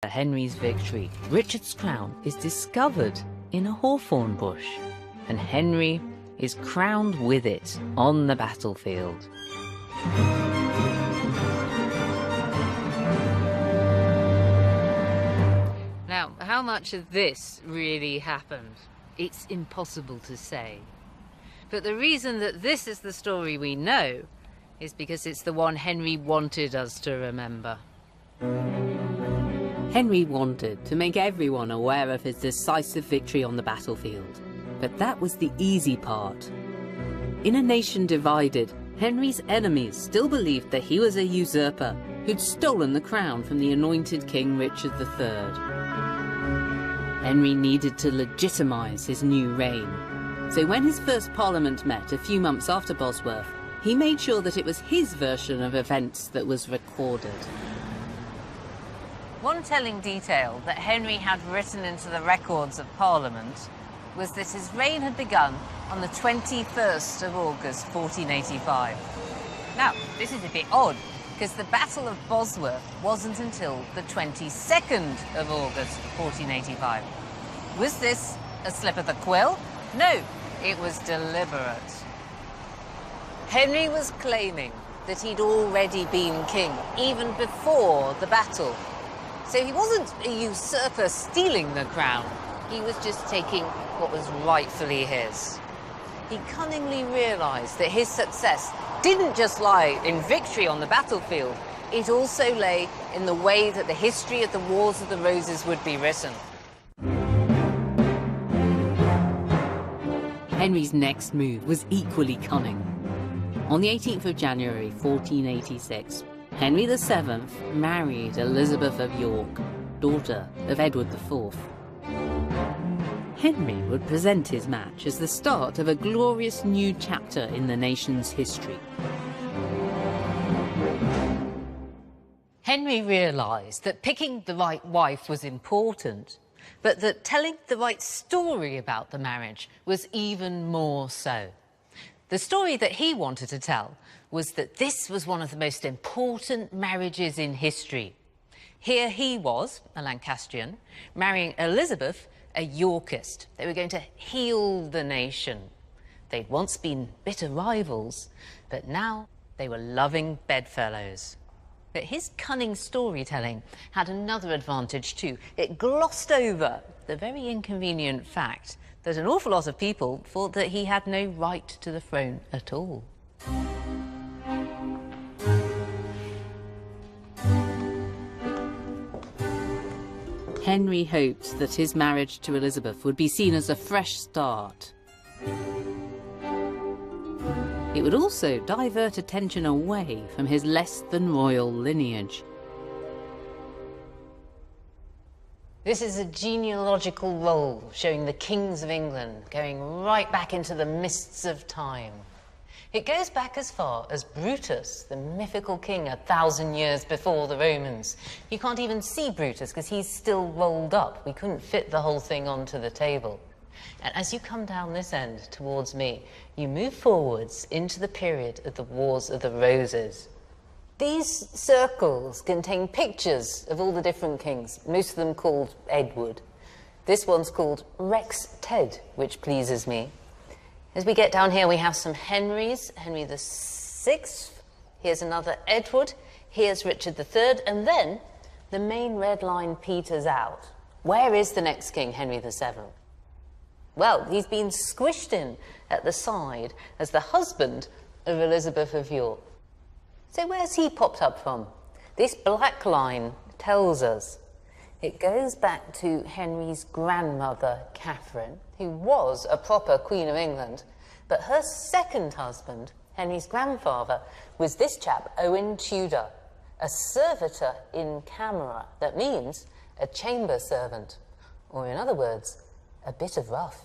Henry's victory, Richard's crown is discovered in a hawthorn bush, and Henry is crowned with it on the battlefield. Now, how much of this really happened? It's impossible to say. But the reason that this is the story we know is because it's the one Henry wanted us to remember. Henry wanted to make everyone aware of his decisive victory on the battlefield, but that was the easy part. In a nation divided, Henry's enemies still believed that he was a usurper who'd stolen the crown from the anointed King Richard III. Henry needed to legitimise his new reign, so when his first parliament met a few months after Bosworth, he made sure that it was his version of events that was recorded. One telling detail that Henry had written into the records of Parliament was that his reign had begun on the 21st of August, 1485. Now, this is a bit odd, because the Battle of Bosworth wasn't until the 22nd of August, 1485. Was this a slip of the quill? No, it was deliberate. Henry was claiming that he'd already been king, even before the battle. So he wasn't a usurper stealing the crown, he was just taking what was rightfully his. He cunningly realised that his success didn't just lie in victory on the battlefield, it also lay in the way that the history of the Wars of the Roses would be written. Henry's next move was equally cunning. On the 18th of January, 1486, Henry VII married Elizabeth of York, daughter of Edward IV. Henry would present his match as the start of a glorious new chapter in the nation's history. Henry realised that picking the right wife was important, but that telling the right story about the marriage was even more so. The story that he wanted to tell was that this was one of the most important marriages in history. Here he was, a Lancastrian, marrying Elizabeth, a Yorkist. They were going to heal the nation. They'd once been bitter rivals, but now they were loving bedfellows. But his cunning storytelling had another advantage too. It glossed over the very inconvenient fact that an awful lot of people thought that he had no right to the throne at all. Henry hoped that his marriage to Elizabeth would be seen as a fresh start. It would also divert attention away from his less-than-royal lineage. This is a genealogical roll showing the kings of England going right back into the mists of time. It goes back as far as Brutus, the mythical king 1,000 years before the Romans. You can't even see Brutus because he's still rolled up. We couldn't fit the whole thing onto the table. And as you come down this end towards me, you move forwards into the period of the Wars of the Roses. These circles contain pictures of all the different kings, most of them called Edward. This one's called Rex Ted, which pleases me. As we get down here, we have some Henrys. Henry VI, here's another Edward, here's Richard III, and then the main red line peters out. Where is the next king, Henry VII? Well, he's been squished in at the side as the husband of Elizabeth of York. So where's he popped up from? This black line tells us. It goes back to Henry's grandmother, Catherine, who was a proper Queen of England, but her second husband, Henry's grandfather, was this chap, Owen Tudor, a servitor in camera. That means a chamber servant, or in other words, a bit of rough.